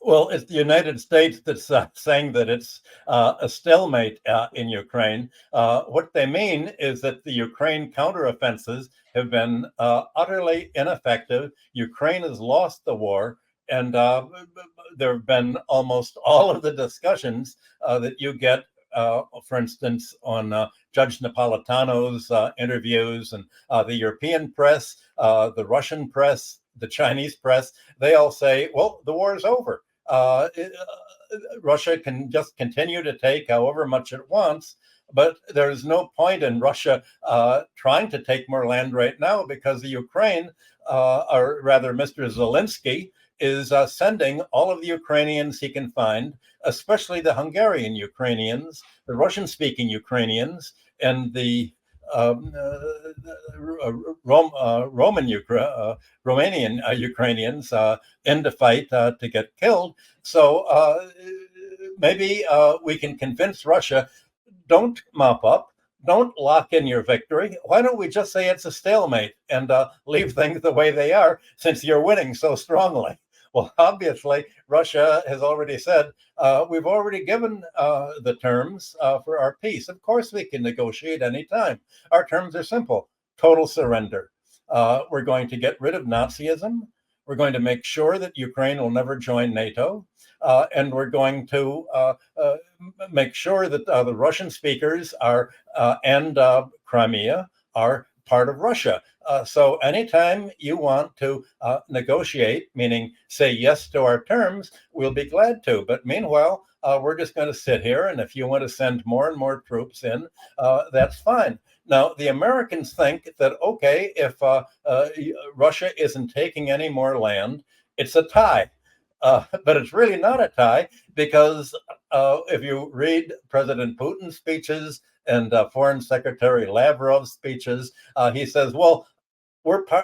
Well, it's the United States that's saying that it's a stalemate in Ukraine. What they mean is that the Ukraine counteroffensives have been utterly ineffective. Ukraine has lost the war. And there have been almost all of the discussions that you get, for instance, on Judge Napolitano's interviews, and the European press, the Russian press, the Chinese press. They all say, well, the war is over. Russia can just continue to take however much it wants, but there's no point in Russia trying to take more land right now, because the Ukraine, or rather Mr. Zelensky, is sending all of the Ukrainians he can find, especially the Hungarian Ukrainians, the Russian-speaking Ukrainians, and the Romanian Ukrainians in to fight to get killed. So maybe we can convince Russia, don't mop up, don't lock in your victory. Why don't we just say it's a stalemate and leave things the way they are, since you're winning so strongly? Well, obviously, Russia has already said, we've already given the terms for our peace. Of course, we can negotiate anytime. Our terms are simple: total surrender. We're going to get rid of Nazism. We're going to make sure that Ukraine will never join NATO. And we're going to make sure that the Russian speakers are and Crimea are part of Russia. So anytime you want to negotiate, meaning say yes to our terms, we'll be glad to. But meanwhile, we're just going to sit here. And if you want to send more and more troops in, that's fine. Now, the Americans think that, okay, if Russia isn't taking any more land, it's a tie. But it's really not a tie, because if you read President Putin's speeches and Foreign Secretary Lavrov's speeches, he says, well,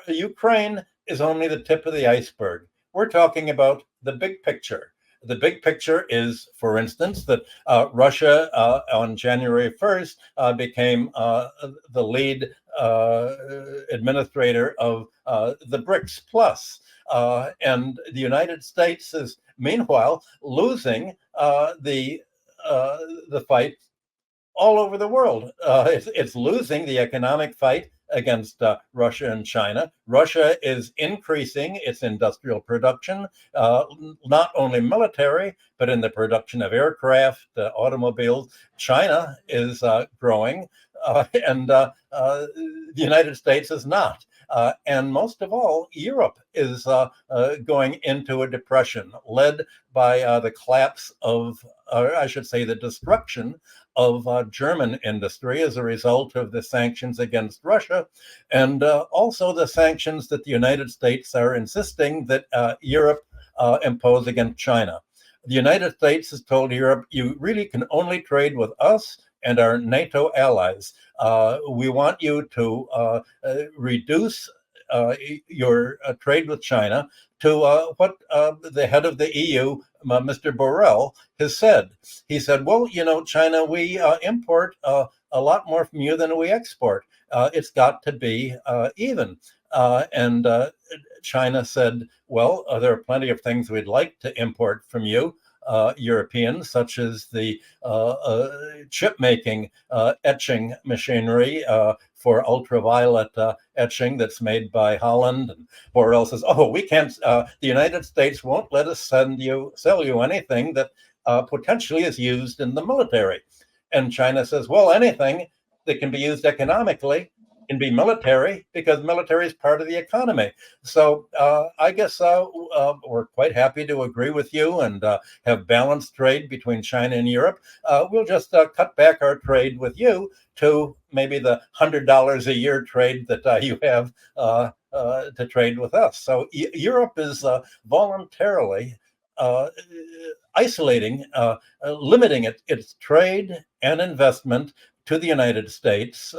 Ukraine is only the tip of the iceberg. We're talking about the big picture. The big picture is, for instance, that Russia on January 1st became the lead administrator of the BRICS Plus. And the United States is, meanwhile, losing the fight all over the world. It's losing the economic fight against Russia and China. Russia is increasing its industrial production, not only military, but in the production of aircraft, automobiles. China is growing, and the United States is not. And most of all, Europe is going into a depression led by the collapse of, or I should say, the destruction of German industry as a result of the sanctions against Russia, and also the sanctions that the United States are insisting that Europe impose against China. The United States has told Europe, you really can only trade with us and our NATO allies. We want you to reduce your trade with China to what the head of the EU, Mr. Borrell, has said. He said, well, you know, China, we import a lot more from you than we export. It's got to be even. And China said, well, there are plenty of things we'd like to import from you, Europeans, such as the chip-making etching machinery for ultraviolet etching that's made by Holland. And Borrell says, oh, we can't, the United States won't let us sell you anything that potentially is used in the military. And China says, well, anything that can be used economically can be military, because military is part of the economy. So I guess we're quite happy to agree with you and have balanced trade between China and Europe. We'll just cut back our trade with you to maybe the $100 a year trade that you have to trade with us. So Europe is voluntarily isolating, limiting its trade and investment to the United States,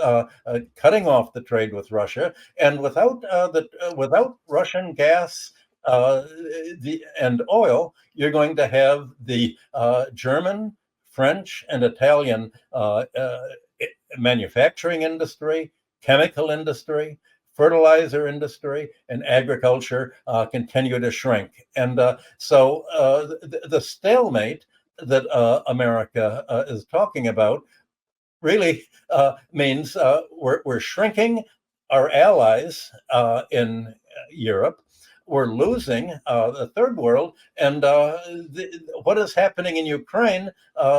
cutting off the trade with Russia, and without Russian gas and oil, you're going to have the German, French, and Italian manufacturing industry, chemical industry, fertilizer industry and agriculture continue to shrink. And so the stalemate that America is talking about really means we're shrinking our allies in Europe. We're losing the third world. And what is happening in Ukraine,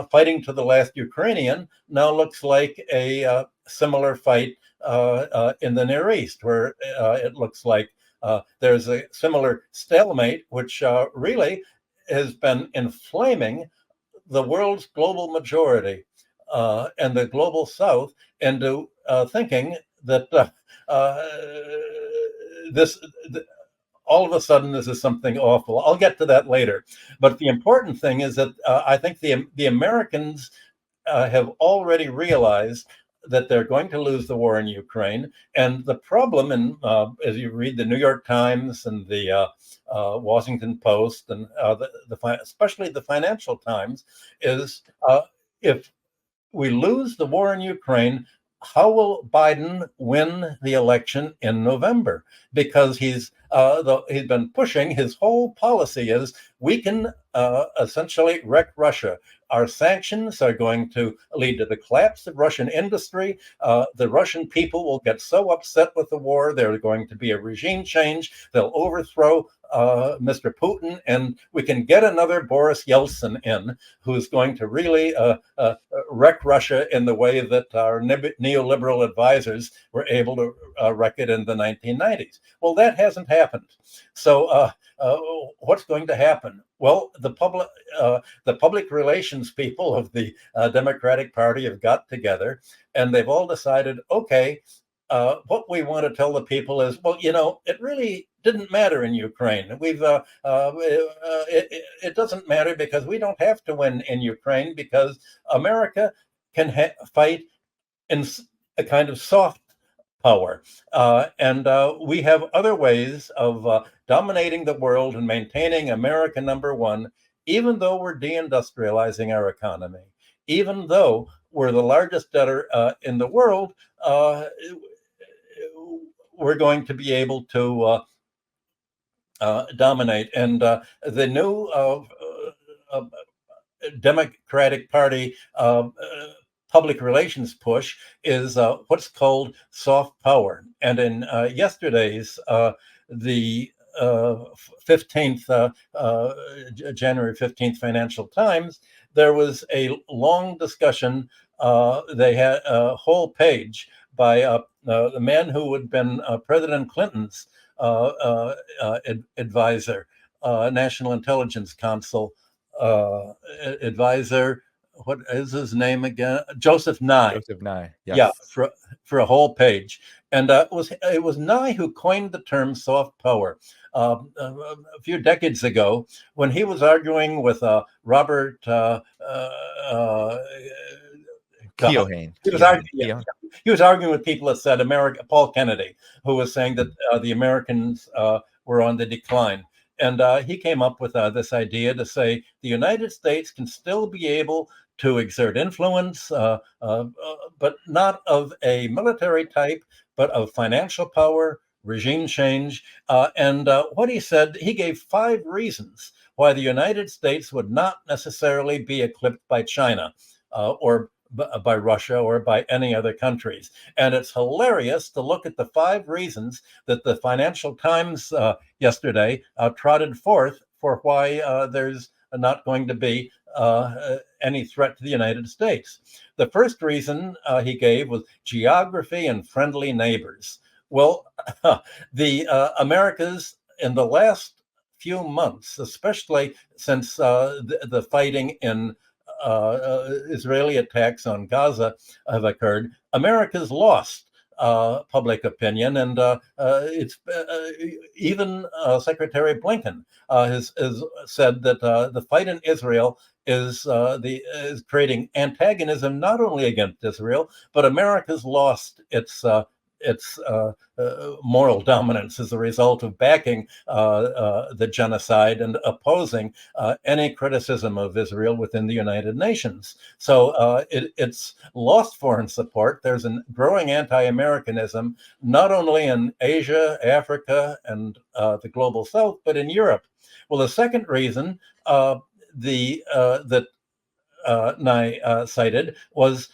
fighting to the last Ukrainian, now looks like a similar fight in the Near East, where it looks like there's a similar stalemate, which really has been inflaming the world's global majority and the global South into thinking that this all of a sudden this is something awful. I'll get to that later. But the important thing is that I think the Americans have already realized that they're going to lose the war in Ukraine. And the problem, and as you read the New York Times and the Washington Post, and especially the Financial Times, is if we lose the war in Ukraine, how will Biden win the election in November? Because he's been pushing, his whole policy is we can essentially wreck Russia. Our sanctions are going to lead to the collapse of Russian industry. The Russian people will get so upset with the war, there's going to be a regime change. They'll overthrow Mr. Putin, and we can get another Boris Yeltsin in, who's going to really wreck Russia in the way that our neoliberal advisors were able to wreck it in the 1990s. Well, that hasn't happened. So what's going to happen? Well, the public relations people of the Democratic Party have got together, and they've all decided, okay, what we want to tell the people is, well, it really didn't matter in Ukraine. It doesn't matter because we don't have to win in Ukraine, because America can fight in a kind of soft power. And we have other ways of dominating the world and maintaining America number one, even though we're deindustrializing our economy, even though we're the largest debtor in the world. We're going to be able to dominate. And the new Democratic Party public relations push is what's called soft power. And in yesterday's, the 15th, January 15th Financial Times, there was a long discussion. They had a whole page by the man who had been President Clinton's advisor, National Intelligence Council advisor. What is his name again? Joseph Nye. Joseph Nye. Yes. Yeah, for a whole page. And it was Nye who coined the term soft power a few decades ago, when he was arguing with Robert Keohane. He was arguing with people that said Paul Kennedy, who was saying that the Americans were on the decline. And he came up with this idea to say the United States can still be able to exert influence, but not of a military type, but of financial power, regime change. And what he said, he gave 5 reasons why the United States would not necessarily be eclipsed by China or by Russia or by any other countries. And it's hilarious to look at the 5 reasons that the Financial Times yesterday trotted forth for why there's not going to be any threat to the United States. The first reason he gave was geography and friendly neighbors. Well, the Americas in the last few months, especially since the fighting in Israeli attacks on Gaza have occurred, America's lost public opinion, and it's even Secretary Blinken has said that the fight in Israel is creating antagonism not only against Israel, but America's lost its its moral dominance as a result of backing the genocide and opposing any criticism of Israel within the United Nations. So it's lost foreign support. There's a growing anti-Americanism, not only in Asia, Africa, and the global South, but in Europe. Well, the second reason that Nye cited was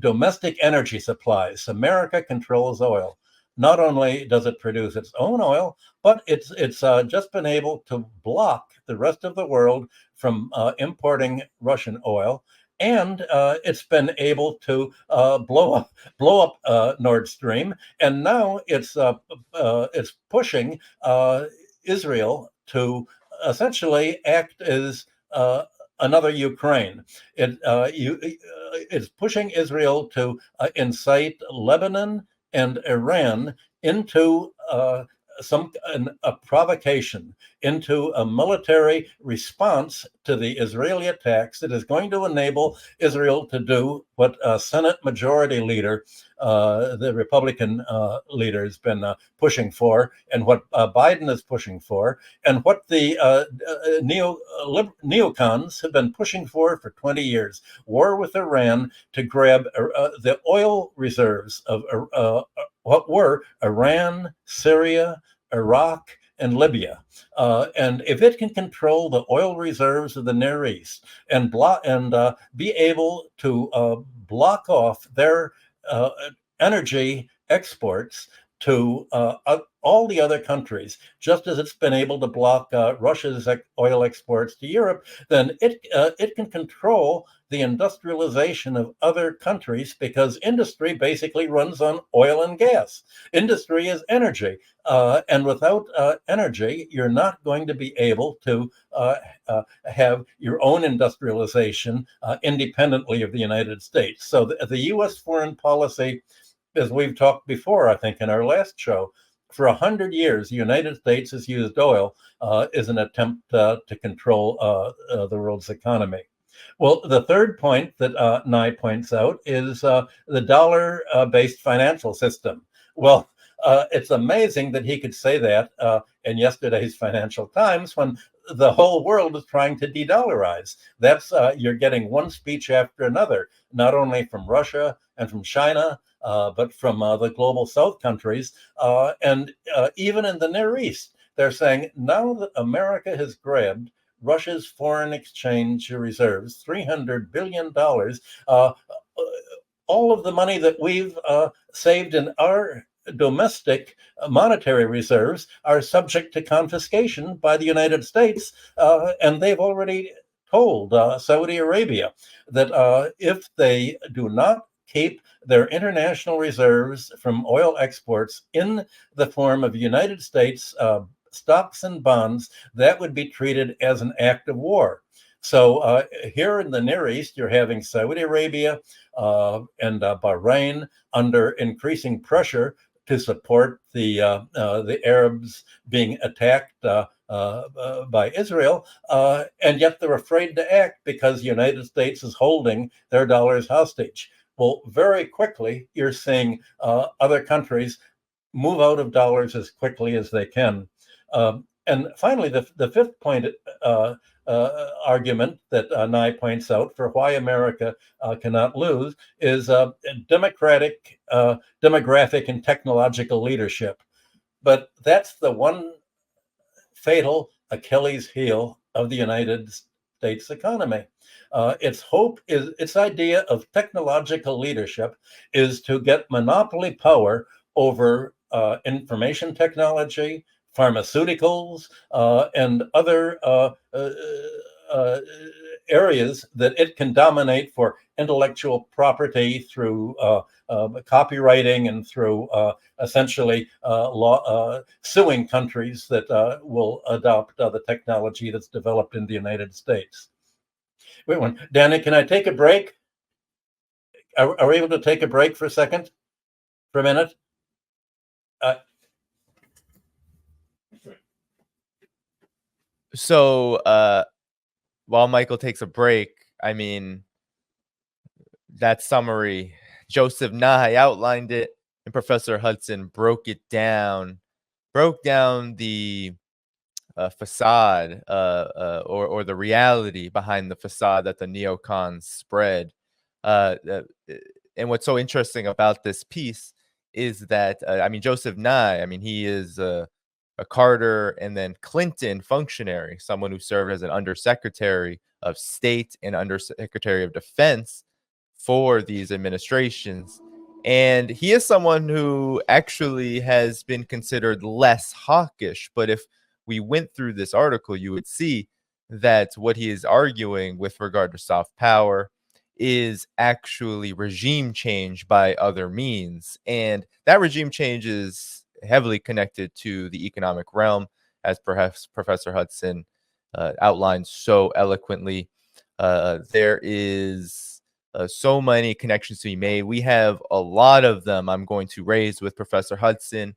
domestic energy supplies. America controls oil. Not only does it produce its own oil, but it's just been able to block the rest of the world from importing Russian oil, and it's been able to blow up Nord Stream, and now it's pushing Israel to essentially act as another Ukraine. It's pushing Israel to incite Lebanon and Iran into a provocation, into a military response to the Israeli attacks that is going to enable Israel to do what Senate Majority Leader, the Republican leader, has been pushing for, and what Biden is pushing for, and what the neocons have been pushing for 20 years: war with Iran to grab the oil reserves of what were Iran, Syria, Iraq, and Libya. And if it can control the oil reserves of the Near East and be able to block off their energy exports to all the other countries, just as it's been able to block Russia's oil exports to Europe, then it can control the industrialization of other countries, because industry basically runs on oil and gas. Industry is energy, and without energy, you're not going to be able to have your own industrialization independently of the United States. So the U.S. foreign policy, as we've talked before, I think in our last show, for 100 years, the United States has used oil as an attempt to control the world's economy. Well, the third point that Nye points out is the dollar-based financial system. Well, it's amazing that he could say that in yesterday's Financial Times when the whole world is trying to de-dollarize. That's you're getting one speech after another, not only from Russia and from China, but from the global South countries, and even in the Near East. They're saying now that America has grabbed Russia's foreign exchange reserves, $300 billion, all of the money that we've saved in our domestic monetary reserves are subject to confiscation by the United States, and they've already told Saudi Arabia that if they do not keep their international reserves from oil exports in the form of United States stocks and bonds, that would be treated as an act of war. So here in the Near East, you're having Saudi Arabia and Bahrain under increasing pressure to support the Arabs being attacked by Israel, and yet they're afraid to act because the United States is holding their dollars hostage. Well, very quickly, you're seeing other countries move out of dollars as quickly as they can. And finally, the fifth point argument that Nye points out for why America cannot lose is demographic and technological leadership. But that's the one fatal Achilles heel of the United States economy. Its idea of technological leadership is to get monopoly power over information technology, pharmaceuticals, and other areas that it can dominate for intellectual property through copywriting and through essentially suing countries that will adopt the technology that's developed in the United States. Wait one, Danny, can I take a break? Are we able to take a break for a second? For a minute? So while Michael takes a break, I mean, that summary, Joseph Nye outlined it and Professor Hudson broke down the facade or the reality behind the facade that the neocons spread. Uh, uh, and what's so interesting about this piece is that, I mean, Joseph Nye, I mean, he is a Carter and then Clinton functionary, someone who served as an undersecretary of state and undersecretary of defense for these administrations. And he is someone who actually has been considered less hawkish. But if we went through this article, you would see that what he is arguing with regard to soft power is actually regime change by other means. And that regime change is heavily connected to the economic realm, as perhaps Professor Hudson outlined so eloquently. There is so many connections to be made. We have a lot of them I'm going to raise with Professor Hudson,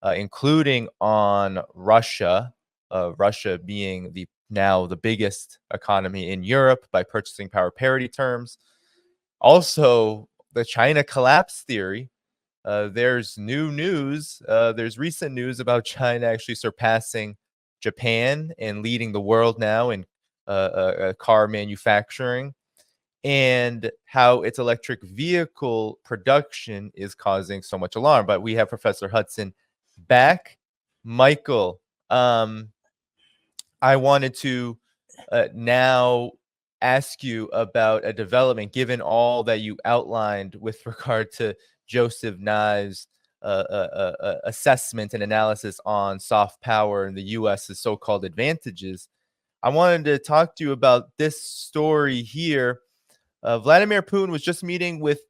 including on Russia, Russia being now the biggest economy in Europe by purchasing power parity terms. Also, the China collapse theory. There's new news. There's recent news about China actually surpassing Japan and leading the world now in car manufacturing, and how its electric vehicle production is causing so much alarm. But we have Professor Hudson back. Michael, I wanted to now ask you about a development, given all that you outlined with regard to Joseph Nye's assessment and analysis on soft power and the U.S.'s so-called advantages. I wanted to talk to you about this story here. Vladimir Putin was just meeting with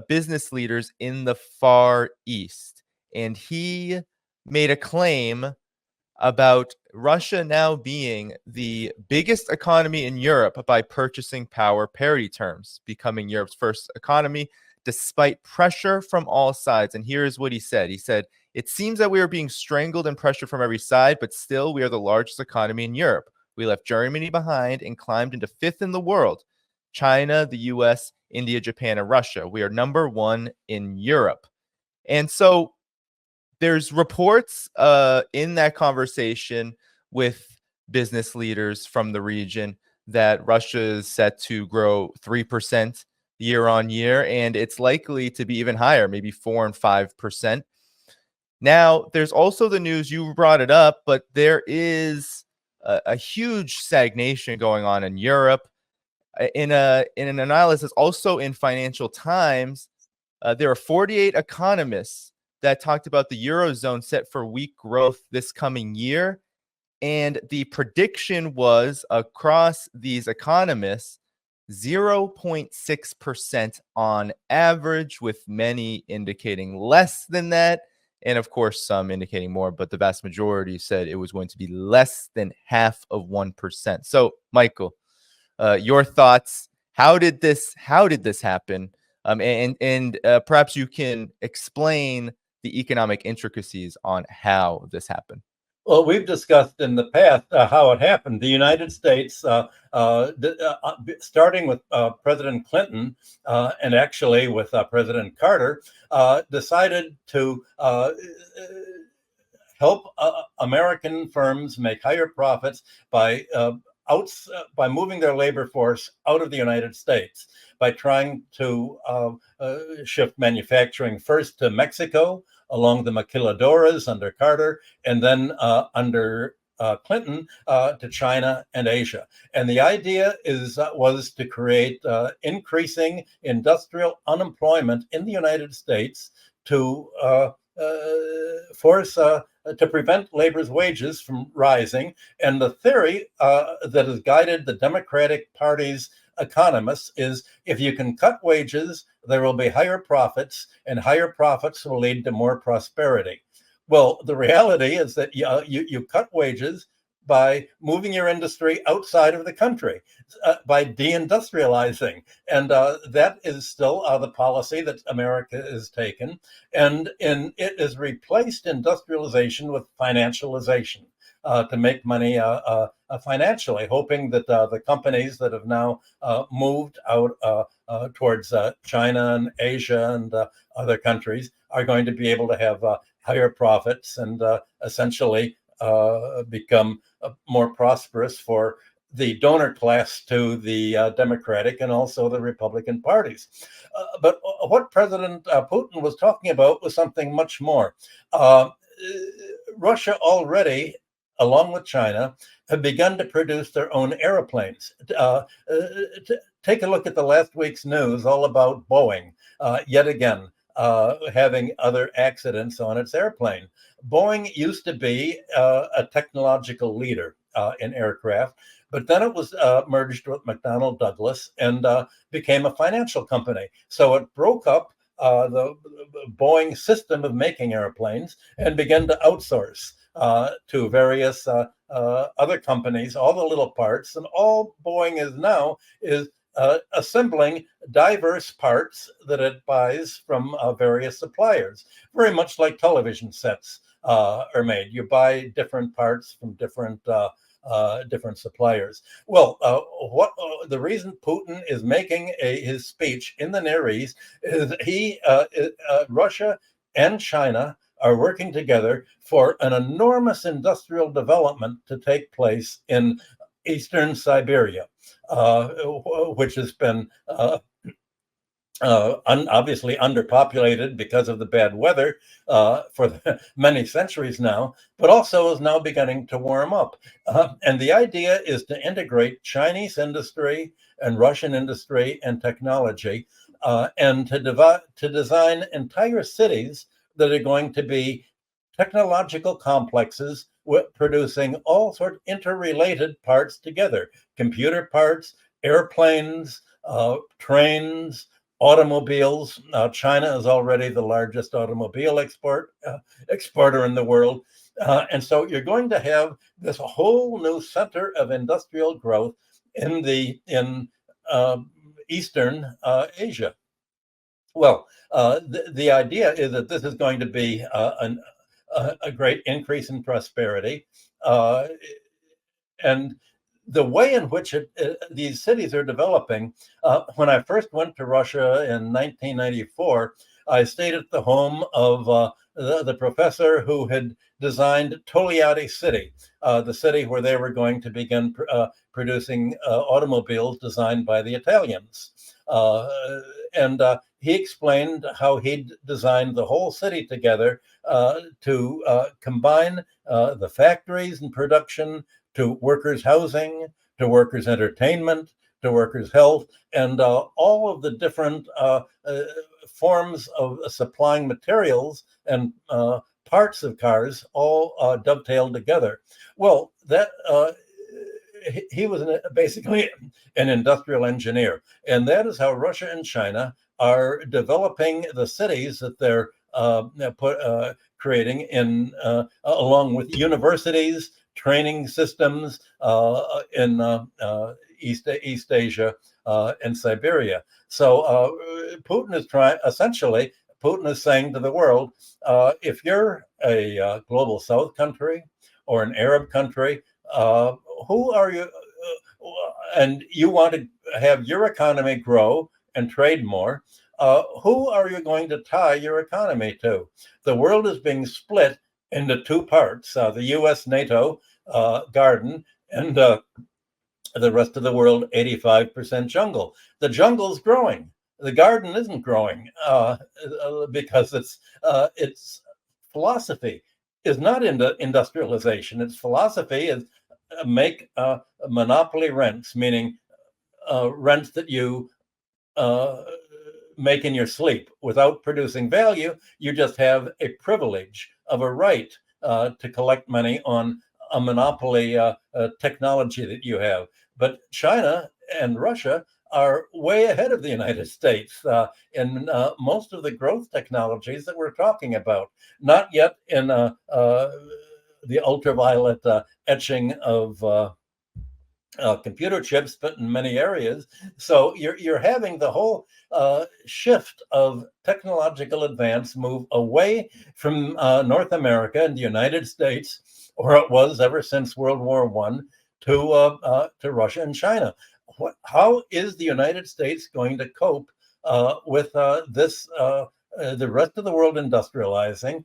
business leaders in the Far East, and he made a claim about Russia now being the biggest economy in Europe by purchasing power parity terms, becoming Europe's first economy despite pressure from all sides. And here's what he said. He said, "It seems that we are being strangled and pressured from every side, but still we are the largest economy in Europe. We left Germany behind and climbed into fifth in the world. China, the US, India, Japan, and Russia. We are number one in Europe." And so there's reports in that conversation with business leaders from the region that Russia is set to grow 3% year on year, and it's likely to be even higher, maybe 4 and 5%. Now, there's also the news, you brought it up, but there is a huge stagnation going on in Europe. In an analysis also in Financial Times, there are 48 economists that talked about the Eurozone set for weak growth this coming year. And the prediction was across these economists, 0.6% on average, with many indicating less than that. And of course, some indicating more, but the vast majority said it was going to be less than half of 1%. So, Michael, your thoughts? How did this happen? And perhaps you can explain the economic intricacies on how this happened. Well, we've discussed in the past how it happened. The United States, starting with President Clinton and actually with President Carter, decided to help American firms make higher profits by moving their labor force out of the United States, by trying to shift manufacturing first to Mexico along the maquiladoras under Carter, and then under Clinton to China and Asia. And the idea was to create increasing industrial unemployment in the United States to to prevent labor's wages from rising. And the theory that has guided the Democratic Party's economists is, if you can cut wages, there will be higher profits, and higher profits will lead to more prosperity. Well, the reality is that you cut wages by moving your industry outside of the country, by deindustrializing. And that is still the policy that America has taken. And it has replaced industrialization with financialization. to make money financially, hoping that the companies that have now moved out towards China and Asia and other countries are going to be able to have higher profits and essentially become more prosperous for the donor class to the Democratic and also the Republican parties. But what President Putin was talking about was something much more. Russia already, along with China, have begun to produce their own airplanes. Take a look at the last week's news all about Boeing, yet again, having other accidents on its airplane. Boeing used to be a technological leader in aircraft, but then it was merged with McDonnell Douglas and became a financial company. So it broke up the Boeing system of making airplanes and began to outsource to various other companies, all the little parts. And all Boeing is now is assembling diverse parts that it buys from various suppliers, very much like television sets are made. You buy different parts from different suppliers. Well, the reason Putin is making his speech in the Near East is Russia and China are working together for an enormous industrial development to take place in eastern Siberia, which has been obviously underpopulated because of the bad weather for many centuries now, but also is now beginning to warm up. And the idea is to integrate Chinese industry and Russian industry and technology and to design entire cities that are going to be technological complexes producing all sorts of interrelated parts together, computer parts, airplanes, trains, automobiles. China is already the largest automobile exporter in the world. And so you're going to have this whole new center of industrial growth in Eastern Asia. Well, the idea is that this is going to be a great increase in prosperity. And the way in which these cities are developing, when I first went to Russia in 1994, I stayed at the home of the professor who had designed Togliatti City, the city where they were going to begin producing automobiles designed by the Italians. And he explained how he'd designed the whole city together to combine the factories and production to workers' housing, to workers' entertainment, to workers' health, and all of the different forms of supplying materials and parts of cars all dovetailed together. Well, that he was basically an industrial engineer, and that is how Russia and China are developing the cities that they're creating in along with universities, training systems in East Asia and Siberia. So Putin is saying to the world, if you're a global South country or an Arab country, who are you? And you want to have your economy grow and trade more. Who are you going to tie your economy to? The world is being split into two parts, the US NATO garden and the rest of the world, 85% jungle. The jungle's growing. The garden isn't growing because its philosophy is not into industrialization. Its philosophy is make monopoly rents, meaning rents that you make in your sleep without producing value. You just have a privilege of a right to collect money on a monopoly technology that you have. But China and Russia are way ahead of the United States in most of the growth technologies that we're talking about. Not yet in the ultraviolet etching of computer chips, but in many areas. So you're having the whole shift of technological advance move away from North America and the United States, or it was ever since World War One, to Russia and China. How is the United States going to cope with this? The rest of the world industrializing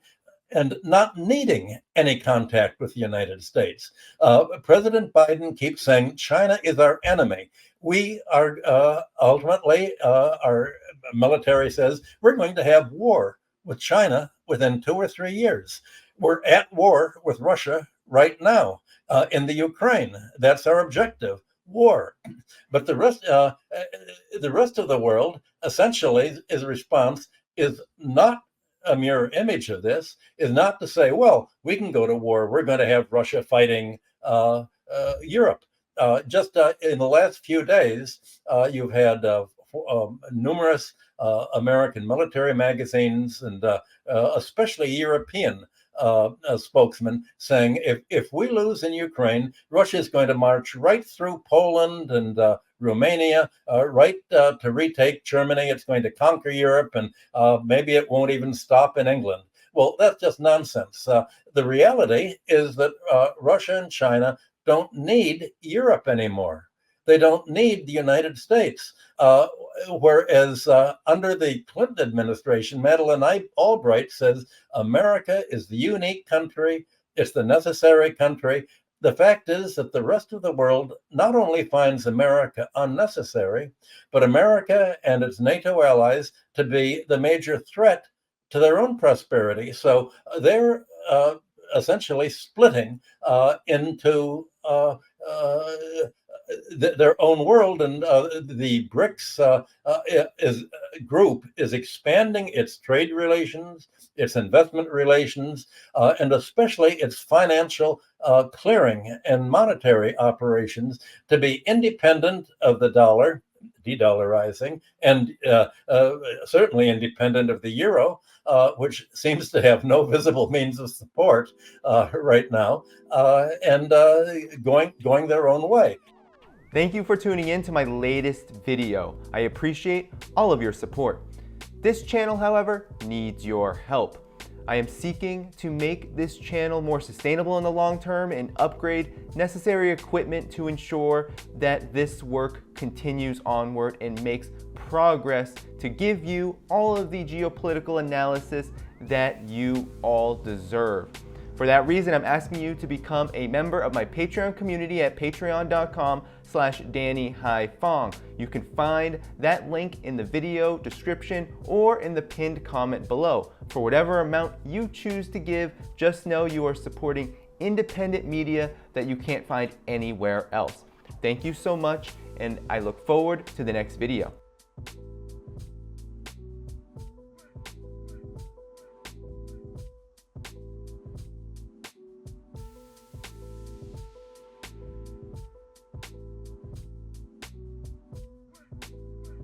and not needing any contact with the United States. President Biden keeps saying China is our enemy. We are ultimately, our military says we're going to have war with China within 2 or 3 years. We're at war with Russia right now in the Ukraine. That's our objective, war. But the rest of the world, essentially, his response is not a mirror image of this, is not to say, well, we can go to war. We're going to have Russia fighting Europe. Just in the last few days, you've had numerous American military magazines and especially European spokesman saying if we lose in Ukraine, Russia is going to march right through Poland and Romania, right to retake Germany. It's going to conquer Europe, and maybe it won't even stop in England. Well, that's just nonsense. The reality is that Russia and China don't need Europe anymore. They don't need the United States. Whereas under the Clinton administration, Madeleine Albright says America is the unique country, it's the necessary country. The fact is that the rest of the world not only finds America unnecessary, but America and its NATO allies to be the major threat to their own prosperity. So they're essentially splitting into their own world, and the BRICS group is expanding its trade relations, its investment relations, and especially its financial clearing and monetary operations to be independent of the dollar, de-dollarizing, and certainly independent of the euro, which seems to have no visible means of support right now, and going their own way. Thank you for tuning in to my latest video. I appreciate all of your support. This channel, however, needs your help. I am seeking to make this channel more sustainable in the long term and upgrade necessary equipment to ensure that this work continues onward and makes progress to give you all of the geopolitical analysis that you all deserve. For that reason, I'm asking you to become a member of my Patreon community at patreon.com/DannyDhaiphong. You can find that link in the video description or in the pinned comment below. For whatever amount you choose to give, just know you are supporting independent media that you can't find anywhere else. Thank you so much, and I look forward to the next video.